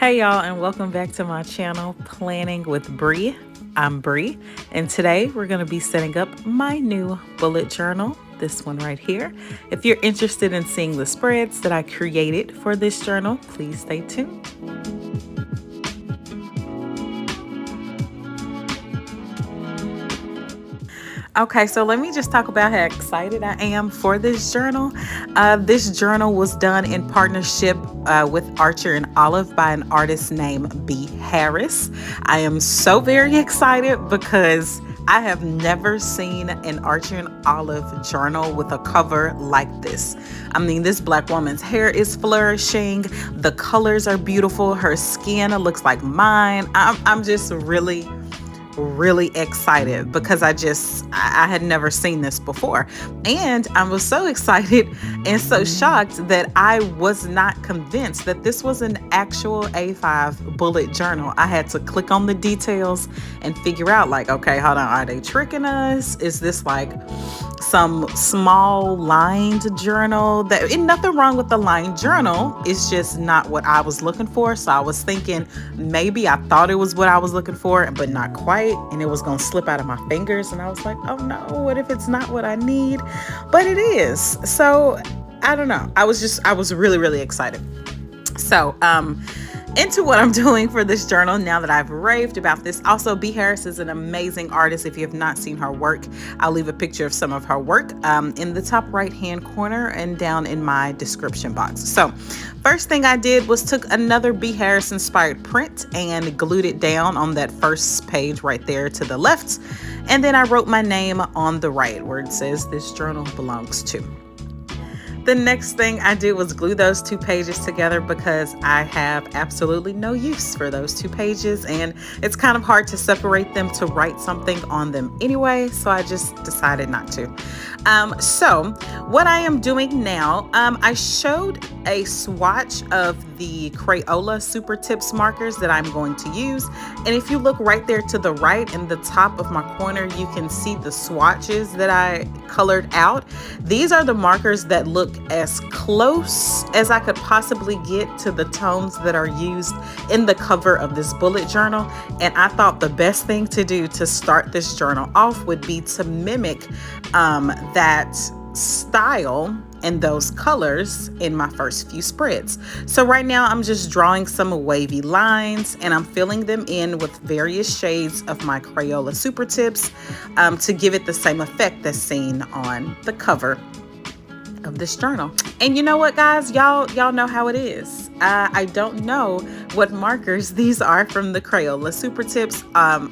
Hey y'all, and welcome back to my channel, Planning with Bree. I'm Bree, and today we're going to be setting up my new bullet journal, this one right here. If you're interested in seeing the spreads that I created for this journal, please stay tuned. Okay, so let me just talk about how excited I am for this journal. This journal was done in partnership with Archer and Olive by an artist named B. Harris. I am so very excited because I have never seen an Archer and Olive journal with a cover like this. I mean, this Black woman's hair is flourishing. The colors are beautiful. Her skin looks like mine. I'm just really excited because I had never seen this before, and I was so excited and so shocked that I was not convinced that this was an actual A5 bullet journal. I had to click on the details and figure out, like, okay, hold on, are they tricking us? Is this like some small lined journal? That ain't nothing wrong with the lined journal, it's just not what I was looking for. So I was thinking maybe I thought it was what I was looking for, but not quite, and it was gonna slip out of my fingers, and I was like, oh no, what if it's not what I need? But it is. So I don't know, I was really excited. So into what I'm doing for this journal now that I've raved about this. Also, B. Harris is an amazing artist. If you have not seen her work, I'll leave a picture of some of her work in the top right hand corner and down in my description box. So first thing I did was took another B. Harris inspired print and glued it down on that first page right there to the left. And then I wrote my name on the right where it says this journal belongs to. The next thing I did was glue those two pages together because I have absolutely no use for those two pages, and it's kind of hard to separate them to write something on them anyway, so I just decided not to. So what I am doing now, I showed a swatch of the Crayola Super Tips markers that I'm going to use, and if you look right there to the right in the top of my corner, you can see the swatches that I colored out. These are the markers that look as close as I could possibly get to the tones that are used in the cover of this bullet journal, and I thought the best thing to do to start this journal off would be to mimic that style and those colors in my first few spreads. So right now I'm just drawing some wavy lines, and I'm filling them in with various shades of my Crayola Super Tips to give it the same effect that's seen on the cover of this journal. And you know what, guys, y'all know how it is. I don't know what markers these are from the Crayola Super Tips.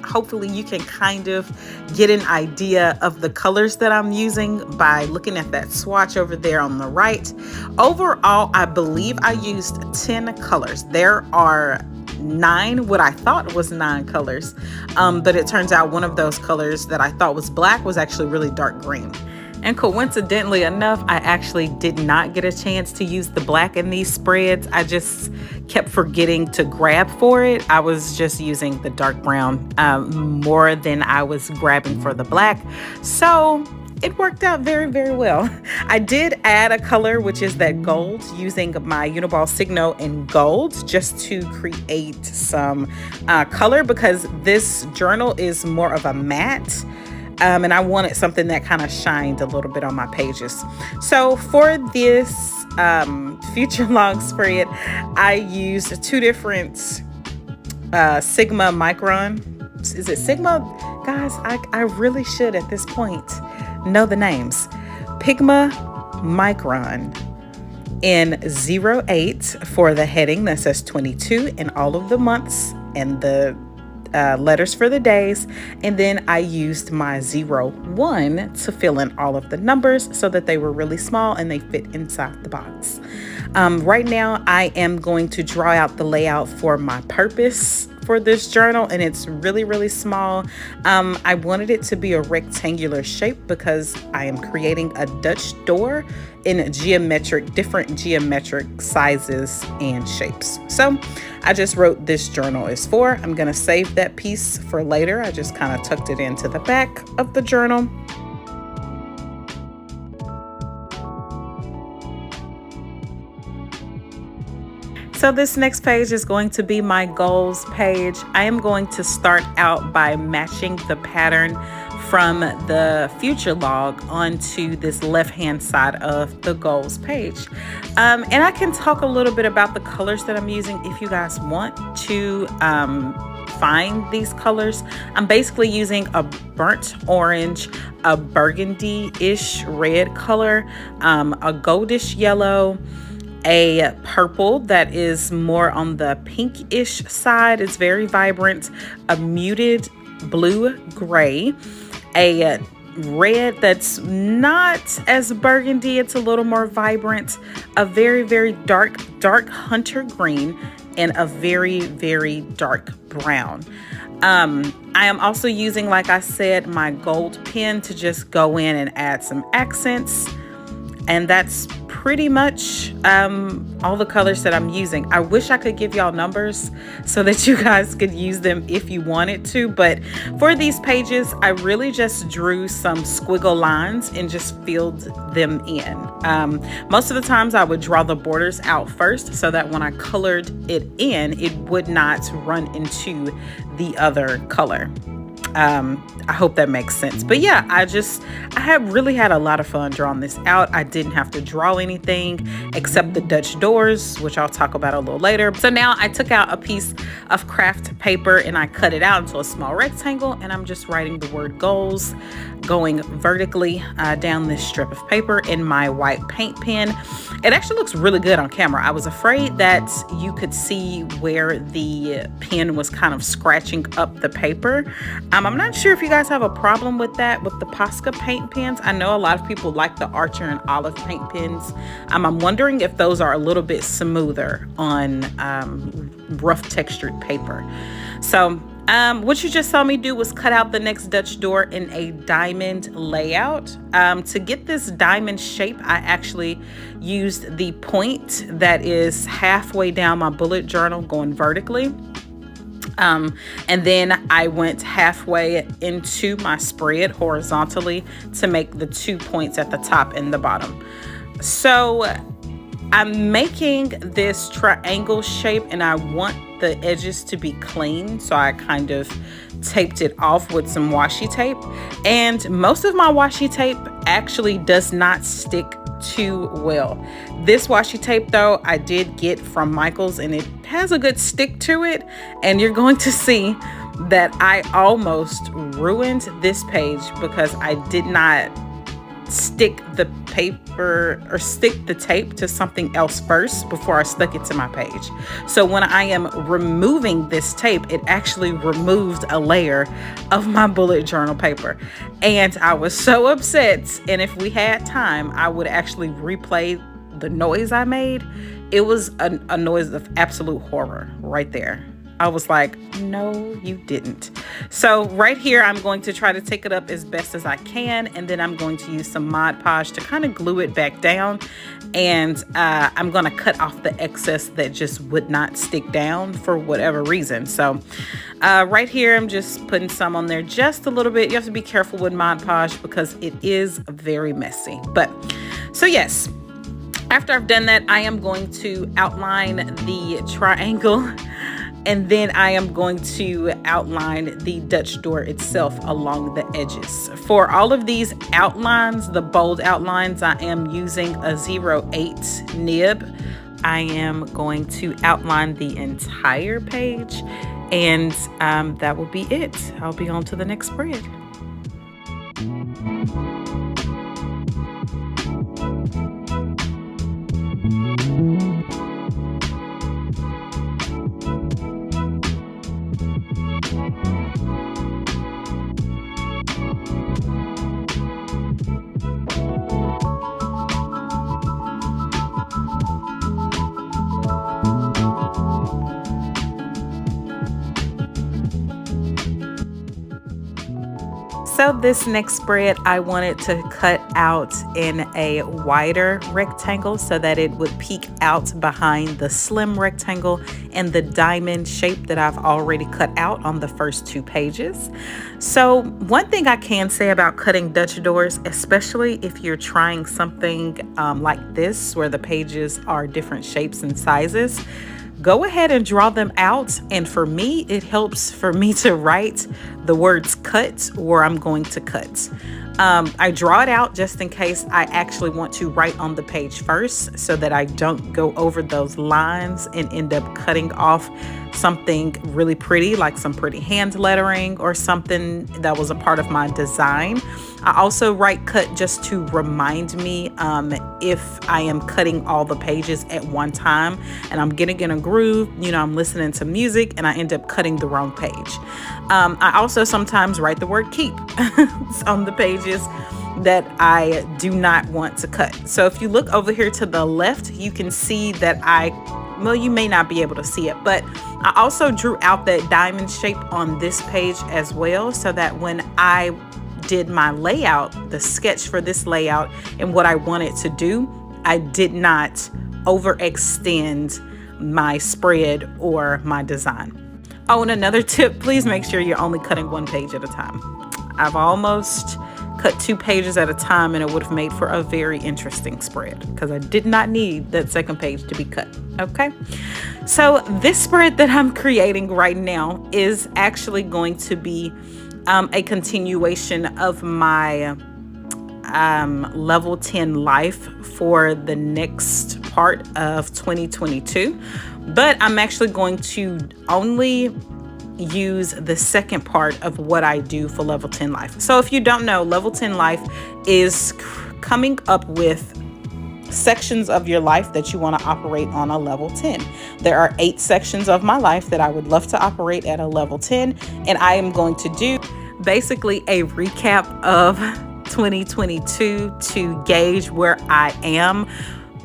Hopefully you can kind of get an idea of the colors that I'm using by looking at that swatch over there on the right. Overall, I believe I used 10 colors. There are 9, what I thought was 9 colors, but it turns out one of those colors that I thought was black was actually really dark green. And coincidentally enough, I actually did not get a chance to use the black in these spreads. I just kept forgetting to grab for it. I was just using the dark brown more than I was grabbing for the black. So it worked out very well. I did add a color, which is that gold, using my Uniball Signo in gold just to create some color, because this journal is more of a matte. And I wanted something that kind of shined a little bit on my pages. So for this future long spread, I used 2 different Sigma Micron. Is it Sigma? Guys, I really should at this point know the names. Pigma Micron in 08 for the heading that says 22 and all of the months and the letters for the days, and then I used my 01 to fill in all of the numbers so that they were really small and they fit inside the box. Right now I am going to draw out the layout for my purpose for this journal, and it's really small. I wanted it to be a rectangular shape because I am creating a Dutch door in different geometric sizes and shapes. So I just wrote this journal is for. I'm gonna save that piece for later. I just kind of tucked it into the back of the journal. So So this next page is going to be my goals page. I am going to start out by matching the pattern from the future log onto this left-hand side of the goals page. And I can talk a little bit about the colors that I'm using if you guys want to find these colors. I'm basically using a burnt orange, a burgundy-ish red color, a goldish yellow, a purple that is more on the pinkish side. It's very vibrant, a muted blue gray, a red that's not as burgundy, it's a little more vibrant, a very, very dark hunter green, and a very, very dark brown. I am also using, like I said, my gold pen to just go in and add some accents. And that's pretty much all the colors that I'm using. I wish I could give y'all numbers so that you guys could use them if you wanted to. But for these pages, I really just drew some squiggle lines and just filled them in. Most of the times I would draw the borders out first so that when I colored it in, it would not run into the other color. I hope that makes sense. But yeah, I have really had a lot of fun drawing this out. I didn't have to draw anything except the Dutch doors, which I'll talk about a little later. So now I took out a piece of craft paper and I cut it out into a small rectangle, and I'm just writing the word goals going vertically down this strip of paper in my white paint pen. It actually looks really good on camera. I was afraid that you could see where the pen was kind of scratching up the paper. I'm not sure if you guys have a problem with that with the Posca paint pens. I know a lot of people like the Archer and Olive paint pens. I'm wondering if those are a little bit smoother on rough textured paper. So what you just saw me do was cut out the next Dutch door in a diamond layout. To get this diamond shape, I actually used the point that is halfway down my bullet journal going vertically. And then I went halfway into my spread horizontally to make the 2 points at the top and the bottom. So I'm making this triangle shape and I want the edges to be clean. So I kind of taped it off with some washi tape. And most of my washi tape actually does not stick too well. This washi tape though, I did get from Michael's and it has a good stick to it. And you're going to see that I almost ruined this page because I did not stick the paper or stick the tape to something else first before I stuck it to my page. So when I am removing this tape, it actually removed a layer of my bullet journal paper. And I was so upset. And if we had time, I would actually replay the noise I made. It was a noise of absolute horror right there. I was like, no, you didn't. So right here, I'm going to try to take it up as best as I can. And then I'm going to use some Mod Podge to kind of glue it back down. And I'm going to cut off the excess that just would not stick down for whatever reason. So right here, I'm just putting some on there just a little bit. You have to be careful with Mod Podge because it is very messy. But so yes, after I've done that, I am going to outline the triangle. And then I am going to outline the Dutch door itself along the edges. For all of these outlines, the bold outlines, I am using a 08 nib. I am going to outline the entire page, and that will be it. I'll be on to the next spread. So this next spread, I wanted to cut out in a wider rectangle so that it would peek out behind the slim rectangle and the diamond shape that I've already cut out on the first 2 pages. So one thing I can say about cutting Dutch doors, especially if you're trying something like this, where the pages are different shapes and sizes, go ahead and draw them out. And for me, it helps for me to write the words cut where I'm going to cut. I draw it out just in case I actually want to write on the page first, so that I don't go over those lines and end up cutting off something really pretty, like some pretty hand lettering or something that was a part of my design. I also write cut just to remind me if I am cutting all the pages at one time and I'm getting in a groove, I'm listening to music and I end up cutting the wrong page. I also sometimes write the word keep on the pages that I do not want to cut. So if you look over here to the left, you can see that you may not be able to see it, but I also drew out that diamond shape on this page as well, so that when I did my layout, the sketch for this layout and what I wanted to do, I did not overextend my spread or my design. Oh, and another tip, please make sure you're only cutting one page at a time. I've almost cut 2 pages at a time and it would have made for a very interesting spread because I did not need that second page to be cut. Okay, so this spread that I'm creating right now is actually going to be a continuation of my level 10 life for the next part of 2022, but I'm actually going to only use the second part of what I do for level 10 life. So if you don't know, level 10 life is coming up with sections of your life that you want to operate on a level 10. There are 8 sections of my life that I would love to operate at a level 10, and I am going to do basically a recap of 2022 to gauge where I am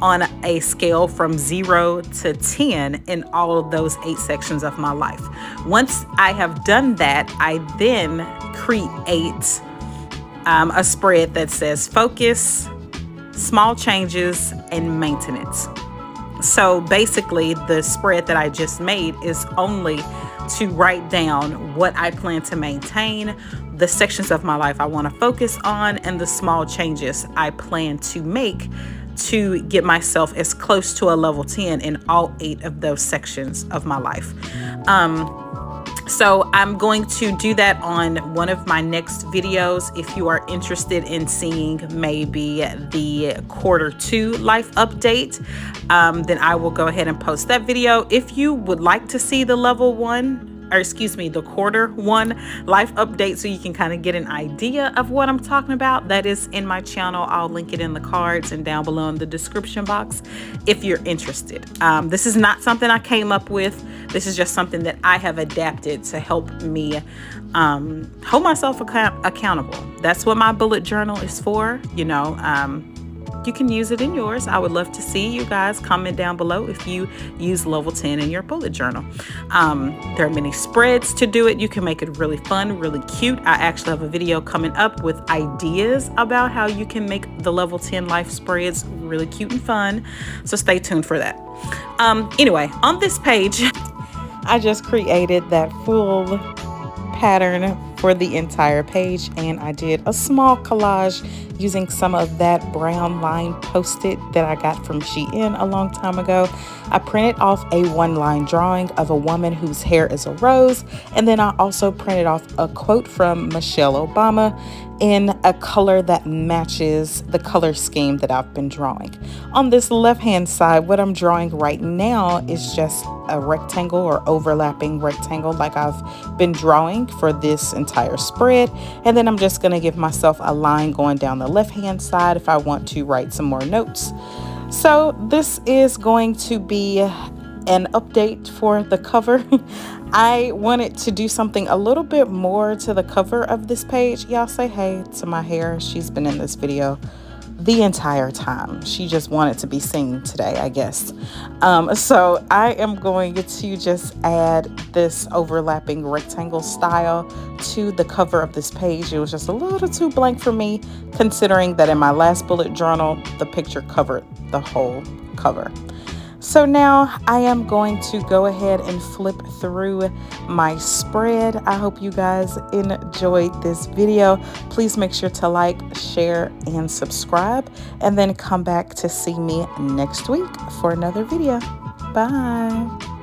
on a scale from 0 to 10 in all of those 8 sections of my life. Once I have done that, I then create a spread that says focus, small changes, and maintenance. So basically, the spread that I just made is only to write down what I plan to maintain, the sections of my life I want to focus on, and the small changes I plan to make to get myself as close to a level 10 in all 8 of those sections of my life. So I'm going to do that on one of my next videos. If you are interested in seeing maybe the Q2 life update, then I will go ahead and post that video. If you would like to see the the Q1 life update, so you can kind of get an idea of what I'm talking about, that is in my channel. I'll link it in the cards and down below in the description box if you're interested. This is not something I came up with. This is just something that I have adapted to help me hold myself accountable. That's what my bullet journal is for. You can use it in yours. I would love to see you guys comment down below if you use level 10 in your bullet journal. There are many spreads to do it. You can make it really fun, really cute. I actually have a video coming up with ideas about how you can make the level 10 life spreads really cute and fun. So stay tuned for that. Anyway, on this page, I just created that full pattern for the entire page, and I did a small collage using some of that brown line post-it that I got from Shein a long time ago. I printed off a 1-line drawing of a woman whose hair is a rose, and then I also printed off a quote from Michelle Obama in a color that matches the color scheme that I've been drawing. On this left-hand side, what I'm drawing right now is just a rectangle or overlapping rectangle like I've been drawing for this entire spread. And then I'm just going to give myself a line going down the left-hand side if I want to write some more notes. So this is going to be an update for the cover. I wanted to do something a little bit more to the cover of this page. Y'all say hey to my hair. She's been in this video the entire time. She just wanted to be seen today, I guess. So I am going to just add this overlapping rectangle style to the cover of this page. It was just a little too blank for me, considering that in my last bullet journal, the picture covered the whole cover. So now I am going to go ahead and flip through my spread. I hope you guys enjoyed this video. Please make sure to like, share, and subscribe, and then come back to see me next week for another video. Bye.